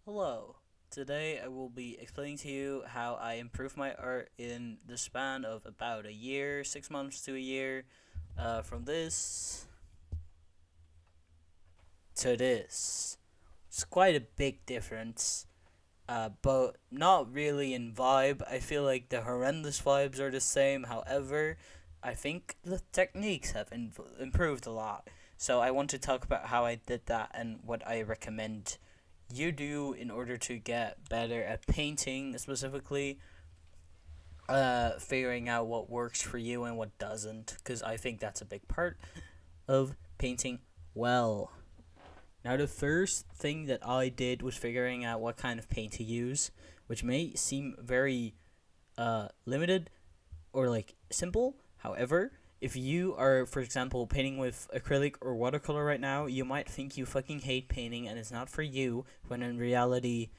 Hello. Today I will be explaining to you how I improved my art in the span of about a year, 6 months to a year, from this to this. It's quite a big difference, but not really in vibe. I feel like the horrendous vibes are the same. However, I think the techniques have improved a lot. So I want to talk about how I did that and what I recommend you do in order to get better at painting, specifically figuring out what works for you and what doesn't, because I think that's a big part of painting well. Now, the first thing that I did was figuring out what kind of paint to use, which may seem very limited or like simple. However, if you are, for example, painting with acrylic or watercolor right now, you might think you fucking hate painting and it's not for you, when in reality,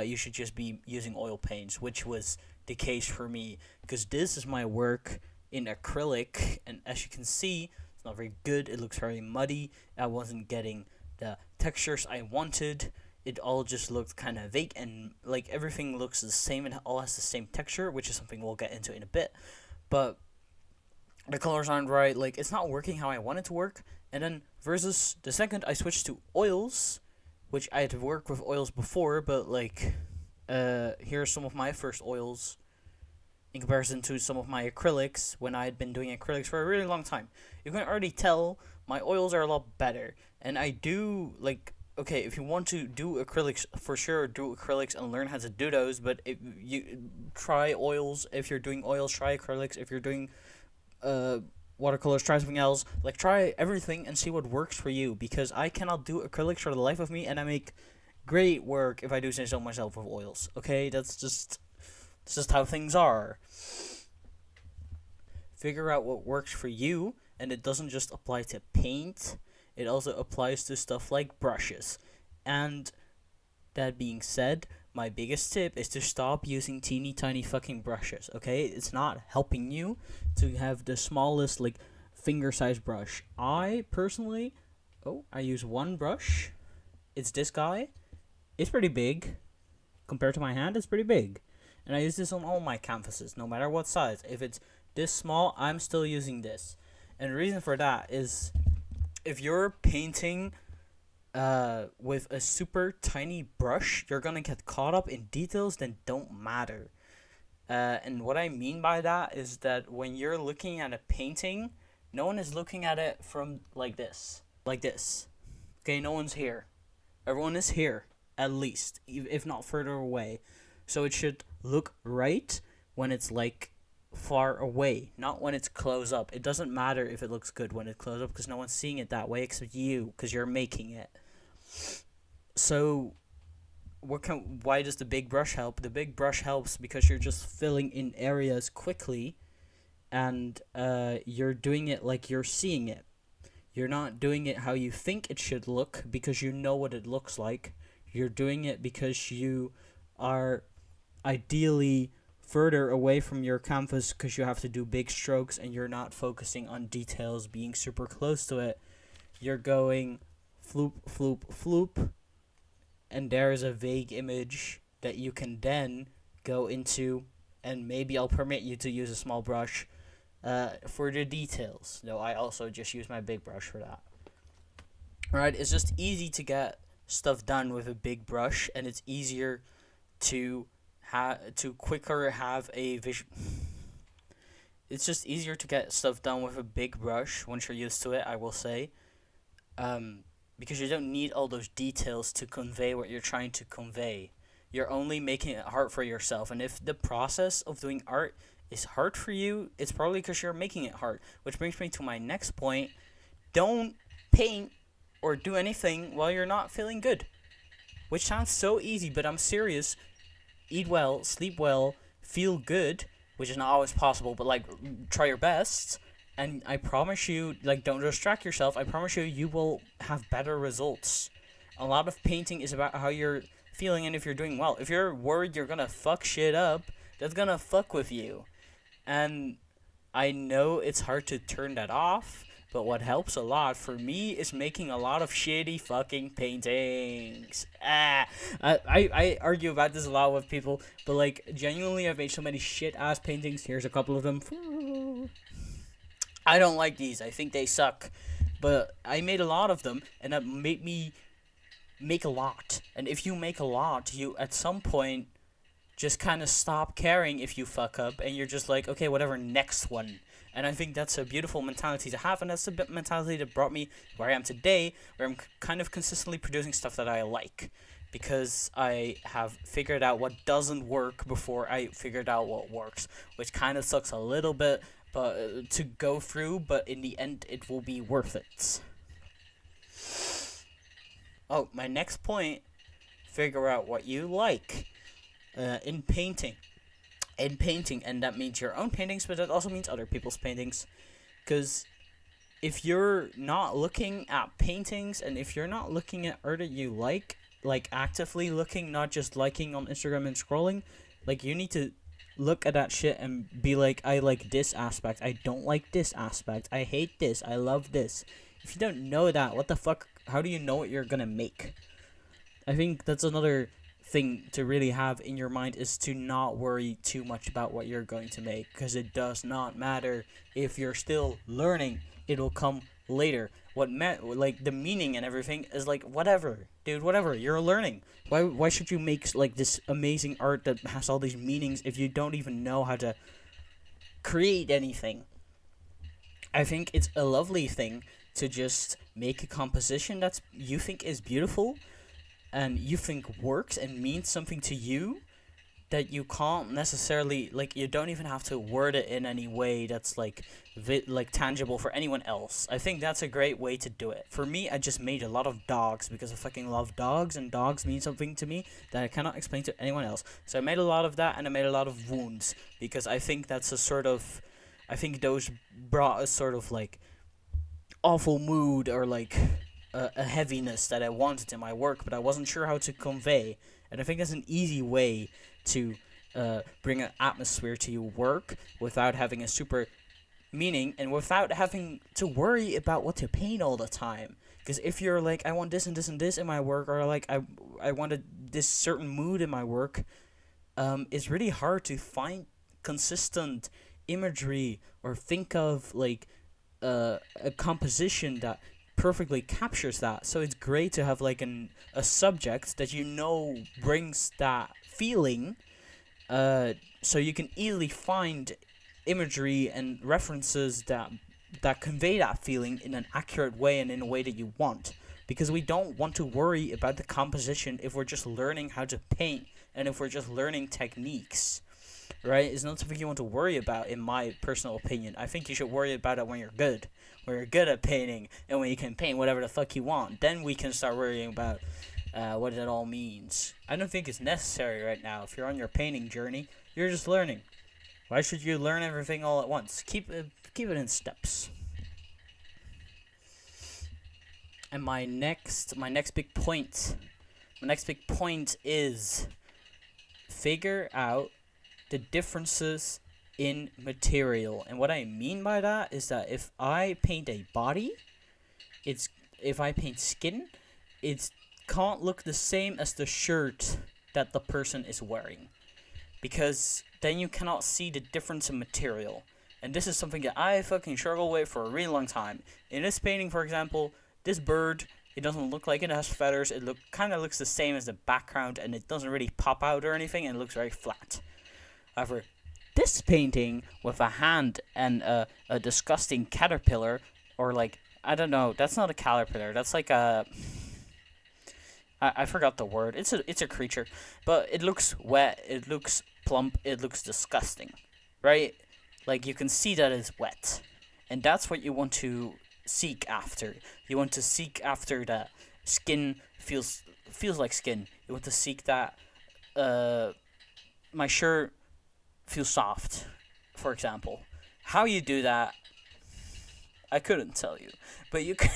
you should just be using oil paints, which was the case for me, because this is my work in acrylic, and as you can see, it's not very good. It looks very muddy. I wasn't getting the textures I wanted. It all just looked kind of vague, and like everything looks the same. It all has the same texture, which is something we'll get into in a bit. But the colors aren't right. Like, it's not working how I want it to work. And then versus the second, I switched to oils, which I had worked with oils before, but like, here's some of my first oils in comparison to some of my acrylics when I had been doing acrylics for a really long time. You can already tell my oils are a lot better, and I do like. Okay, if you want to do acrylics, for sure do acrylics and learn how to do those. But if you try oils, if you're doing oils, try acrylics. If you're doing uh watercolors, try something else. Like, try everything and see what works for you, because I cannot do acrylics for the life of me, and I make great work, if I do say so myself, with oils. Okay, that's just how things are. Figure out what works for you, and it doesn't just apply to paint, it also applies to stuff like brushes. And that being said, my biggest tip is to stop using teeny tiny fucking brushes, okay? It's not helping you to have the smallest, like, finger sized brush. I personally, I use one brush. It's this guy. It's pretty big. Compared to my hand, it's pretty big. And I use this on all my canvases, no matter what size. If it's this small, I'm still using this. And the reason for that is, if you're painting with a super tiny brush, you're gonna get caught up in details that don't matter. And what I mean by that is that when you're looking at a painting, no one is looking at it from like this. Like this. Okay, no one's here. Everyone is here, at least, if not further away. So it should look right when it's like far away, not when it's close up. It doesn't matter if it looks good when it's close up, because no one's seeing it that way except you, because you're making it. So why does the big brush help? The big brush helps because you're just filling in areas quickly, and you're doing it like you're seeing it. You're not doing it how you think it should look because you know what it looks like. You're doing it because you are ideally further away from your canvas, because you have to do big strokes and you're not focusing on details being super close to it. You're going floop, floop, floop, and there's a vague image that you can then go into, and maybe I'll permit you to use a small brush for the details. Though I also just use my big brush for that. Right? It's just easy to get stuff done with a big brush, and it's easier to quicker have a vision. It's just easier to get stuff done with a big brush once you're used to it, I will say. Because you don't need all those details to convey what you're trying to convey. You're only making it hard for yourself. And if the process of doing art is hard for you, it's probably because you're making it hard. Which brings me to my next point. Don't paint or do anything while you're not feeling good. Which sounds so easy, but I'm serious. Eat well, sleep well, feel good, which is not always possible, but like, try your best. And I promise you, like, don't distract yourself. I promise you, you will have better results. A lot of painting is about how you're feeling and if you're doing well. If you're worried you're gonna fuck shit up, that's gonna fuck with you. And I know it's hard to turn that off. But what helps a lot for me is making a lot of shitty fucking paintings. I argue about this a lot with people, but like genuinely I've made so many shit ass paintings. Here's a couple of them. I don't like these. I think they suck. But I made a lot of them, and that made me make a lot. And if you make a lot, you at some point just kind of stop caring if you fuck up, and you're just like, okay, whatever, next one. And I think that's a beautiful mentality to have, and that's the mentality that brought me where I am today, where I'm kind of consistently producing stuff that I like. Because I have figured out what doesn't work before I figured out what works, which kind of sucks a little bit, but to go through, but in the end it will be worth it. Oh, my next point, figure out what you like in painting. And that means your own paintings, but that also means other people's paintings. Because if you're not looking at paintings, and if you're not looking at art that you like actively looking, not just liking on Instagram and scrolling, like you need to look at that shit and be like, I like this aspect, I don't like this aspect, I hate this, I love this. If you don't know that, what the fuck, how do you know what you're gonna make? I think that's another thing to really have in your mind, is to not worry too much about what you're going to make, because it does not matter if you're still learning. It'll come later. What like the meaning and everything is like, whatever, dude, whatever, you're learning. Why should you make like this amazing art that has all these meanings if you don't even know how to create anything? I think it's a lovely thing to just make a composition that you think is beautiful and you think works and means something to you, that you can't necessarily, like, you don't even have to word it in any way that's like tangible for anyone else. I think that's a great way to do it. For me, I just made a lot of dogs because I fucking love dogs, and dogs mean something to me that I cannot explain to anyone else. So I made a lot of that, and I made a lot of wounds, because I think that's a sort of, I think those brought a sort of like awful mood, or like a heaviness that I wanted in my work, but I wasn't sure how to convey. And I think that's an easy way to bring an atmosphere to your work without having a super meaning, and without having to worry about what to paint all the time. Because if you're like, I want this and this and this in my work, or like I wanted this certain mood in my work, it's really hard to find consistent imagery or think of like a composition that perfectly captures that. So it's great to have like a subject that you know brings that feeling, so you can easily find imagery and references that convey that feeling in an accurate way and in a way that you want. Because we don't want to worry about the composition if we're just learning how to paint, and if we're just learning techniques, right? It's not something you want to worry about, in my personal opinion. I think you should worry about it when you're good at painting, and when you can paint whatever the fuck you want. Then we can start worrying about what it all means. I don't think it's necessary right now. If you're on your painting journey, you're just learning. Why should you learn everything all at once? Keep it in steps. And my next big point is figure out the differences in material. And what I mean by that is that if I paint a body, if I paint skin, it can't look the same as the shirt that the person is wearing, because then you cannot see the difference in material. And this is something that I fucking struggle with for a really long time. In this painting, for example, this bird, it doesn't look like it has feathers. It kind of looks the same as the background, and it doesn't really pop out or anything, and it looks very flat. However, this painting with a hand and a disgusting caterpillar, or like, I don't know, that's not a caterpillar, that's like a, I forgot the word. It's a creature, but it looks wet, it looks plump, it looks disgusting, right? Like, you can see that it's wet, and that's what you want to seek after. You want to seek after that skin feels like skin. You want to seek that my shirt feels soft, for example. How you do that, I couldn't tell you, but you can,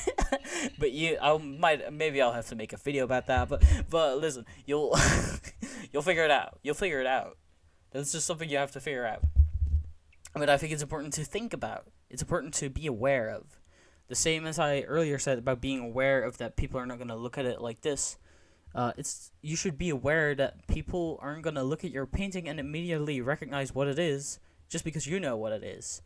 maybe I'll have to make a video about that, but listen, you'll figure it out. You'll figure it out. That's just something you have to figure out. But I think it's important to think about. It's important to be aware of. The same as I earlier said about being aware of that people are not gonna look at it like this. It's you should be aware that people aren't gonna look at your painting and immediately recognize what it is just because you know what it is.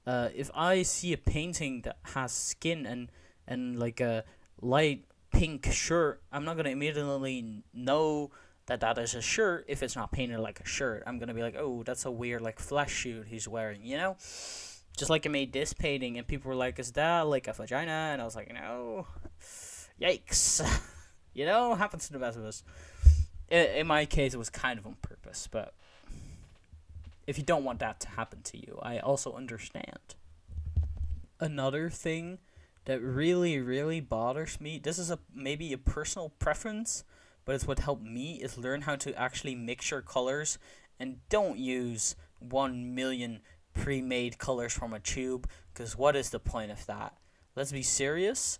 If I see a painting that has skin and like a light pink shirt, I'm not gonna immediately know that that is a shirt if it's not painted like a shirt. I'm gonna be like, oh, that's a weird like flesh suit he's wearing, you know? Just like I made this painting and people were like, is that like a vagina? And I was like, no, yikes. You know, happens to the best of us. In my case, it was kind of on purpose, but if you don't want that to happen to you, I also understand. Another thing that really, really bothers me, this is maybe a personal preference, but it's what helped me, is learn how to actually mix your colors and don't use 1 million pre-made colors from a tube, because what is the point of that? Let's be serious.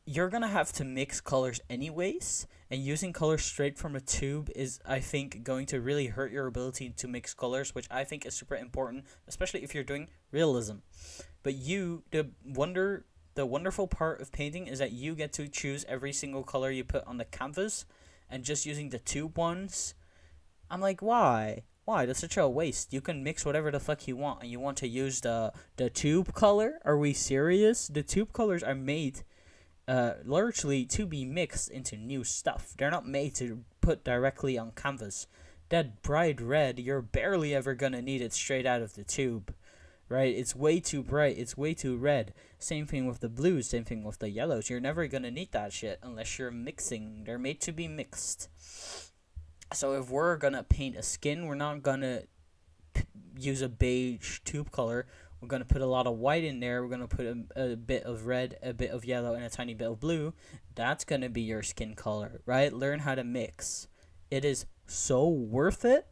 You're gonna have to mix colors anyways, and using colors straight from a tube is, I think, going to really hurt your ability to mix colors, which I think is super important, especially if you're doing realism. But the wonderful part of painting is that you get to choose every single color you put on the canvas, and just using the tube ones, I'm like, why? Why? That's such a waste. You can mix whatever the fuck you want, and you want to use the tube color? Are we serious? The tube colors are made largely to be mixed into new stuff. They're not made to put directly on canvas. That bright red, you're barely ever gonna need it straight out of the tube, right? It's way too bright, it's way too red. Same thing with the blues, same thing with the yellows. You're never gonna need that shit unless you're mixing. They're made to be mixed. So if we're gonna paint a skin, we're not gonna use a beige tube color. We're going to put a lot of white in there. We're going to put a bit of red, a bit of yellow, and a tiny bit of blue. That's going to be your skin color, right? Learn how to mix. It is so worth it.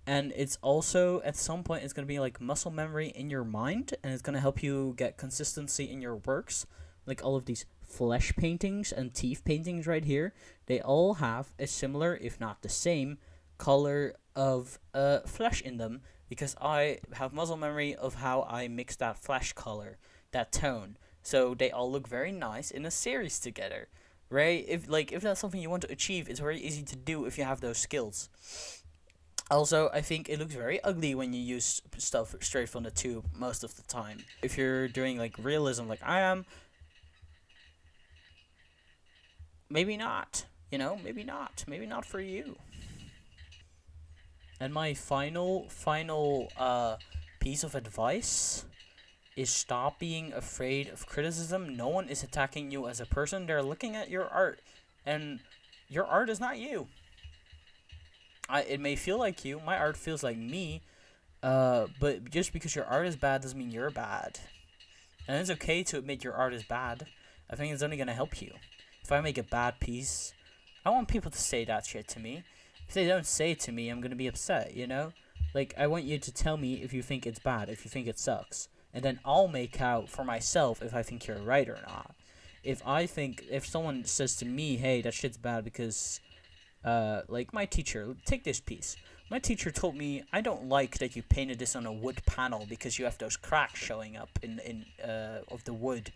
And it's also, at some point, it's going to be like muscle memory in your mind. And it's going to help you get consistency in your works. Like all of these flesh paintings and teeth paintings right here. They all have a similar, if not the same, color of flesh in them. Because I have muscle memory of how I mix that flesh color, that tone. So they all look very nice in a series together, right? If that's something you want to achieve, it's very easy to do if you have those skills. Also, I think it looks very ugly when you use stuff straight from the tube most of the time. If you're doing like realism like I am, maybe not. You know, maybe not. Maybe not for you. And my final piece of advice is stop being afraid of criticism. No one is attacking you as a person. They're looking at your art, and your art is not you. It may feel like you. My art feels like me, but just because your art is bad doesn't mean you're bad. And it's okay to admit your art is bad. I think it's only going to help you. If I make a bad piece, I want people to say that shit to me. If they don't say it to me, I'm going to be upset, you know? Like, I want you to tell me if you think it's bad, if you think it sucks. And then I'll make out for myself if I think you're right or not. If someone says to me, hey, that shit's bad because, like my teacher, take this piece. My teacher told me, I don't like that you painted this on a wood panel because you have those cracks showing up of the wood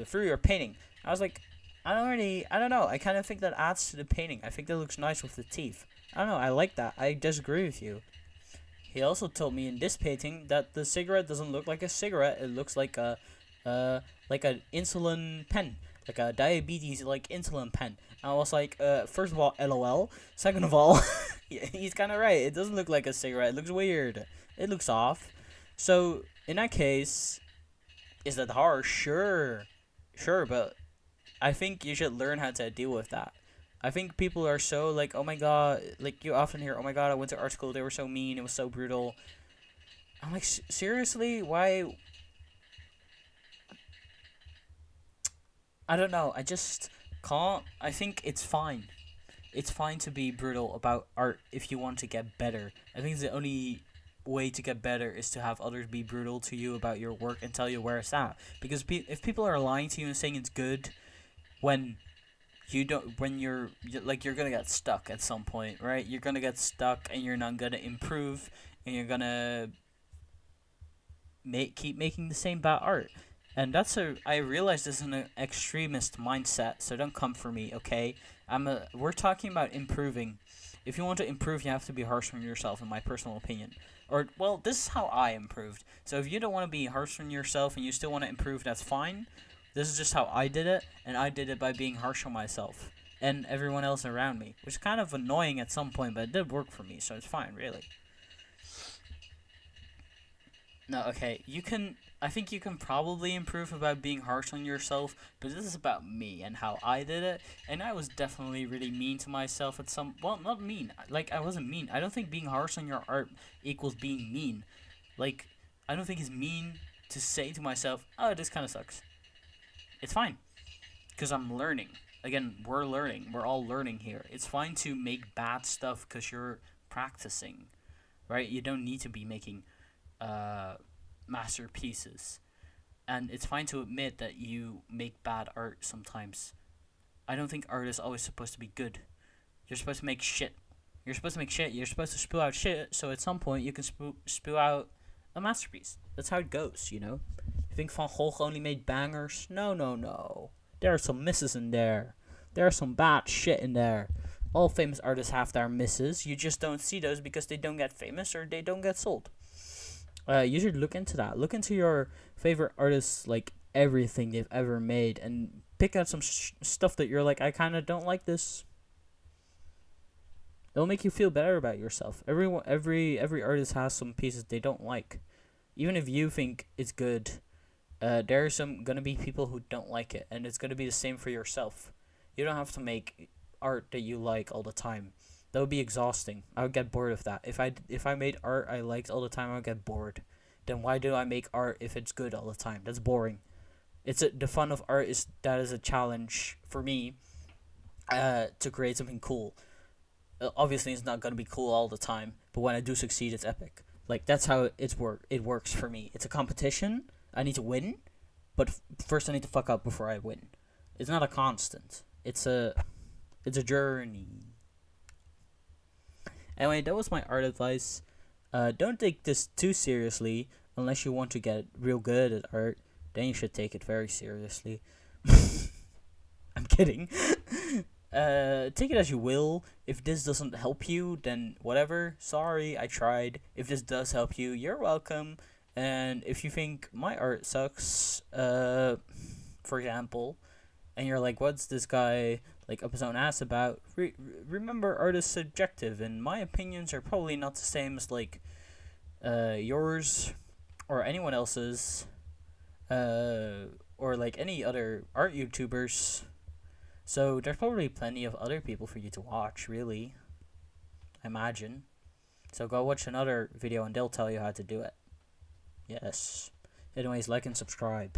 through your painting. I was like, I don't know. I kind of think that adds to the painting. I think that looks nice with the teeth. I don't know. I like that. I disagree with you. He also told me in this painting that the cigarette doesn't look like a cigarette. It looks like an insulin pen, like a diabetes like insulin pen. I was like, first of all, LOL. Second of all, he's kind of right. It doesn't look like a cigarette. It looks weird. It looks off. So in that case, is that harsh? Sure, but I think you should learn how to deal with that. I think people are so like, oh my god, like you often hear, oh my god, I went to art school, they were so mean, it was so brutal. I'm like, seriously? Why? I don't know, I just can't. I think it's fine. It's fine to be brutal about art if you want to get better. I think the only way to get better is to have others be brutal to you about your work and tell you where it's at. Because if people are lying to you and saying it's good, when you're gonna get stuck at some point, right? You're gonna get stuck and you're not gonna improve, and you're gonna keep making the same bad art. And I realize this is an extremist mindset, so don't come for me, okay? We're talking about improving. If you want to improve, you have to be harsh on yourself, in my personal opinion. Or, well, this is how I improved. So if you don't want to be harsh on yourself and you still want to improve, that's fine. This is just how I did it, and I did it by being harsh on myself and everyone else around me, which is kind of annoying at some point, but it did work for me, so it's fine, really. No, okay, I think you can probably improve about being harsh on yourself, but this is about me and how I did it, and I was definitely really mean to myself at some, well, not mean, like, I wasn't mean. I don't think being harsh on your art equals being mean. Like, I don't think it's mean to say to myself, oh, this kind of sucks. It's fine, because I'm learning. Again, we're learning. We're all learning here. It's fine to make bad stuff because you're practicing, right? You don't need to be making masterpieces, and it's fine to admit that you make bad art sometimes. I don't think art is always supposed to be good. You're supposed to make shit. You're supposed to make shit. You're supposed to spew out shit, so at some point you can spew out a masterpiece. That's how it goes, you know? You think Van Gogh only made bangers? No, no, no. There are some misses in there. There are some bad shit in there. All famous artists have their misses. You just don't see those because they don't get famous or they don't get sold. You should look into that. Look into your favorite artists, like everything they've ever made, and pick out some stuff that you're like, I kind of don't like this. It'll make you feel better about yourself. Every artist has some pieces they don't like. Even if you think it's good, there are gonna be people who don't like it, and it's gonna be the same for yourself. You don't have to make art that you like all the time. That would be exhausting. I would get bored of that. If I made art I liked all the time, I would get bored. Then why do I make art if it's good all the time? That's boring. The fun of art is that is a challenge for me, to create something cool. Obviously, it's not gonna be cool all the time, but when I do succeed, it's epic. Like that's how it works for me. It's a competition. I need to win, but first I need to fuck up before I win. It's not a constant. It's a journey. Anyway, that was my art advice. Don't take this too seriously unless you want to get real good at art. Then you should take it very seriously. I'm kidding. Take it as you will. If this doesn't help you, then whatever. Sorry, I tried. If this does help you, you're welcome. And if you think my art sucks, for example, and you're like, what's this guy like up his own ass about? Remember, art is subjective, and my opinions are probably not the same as like yours or anyone else's, or like any other art YouTubers. So there's probably plenty of other people for you to watch, really, I imagine. So go watch another video and they'll tell you how to do it. Yes. Anyways, like and subscribe.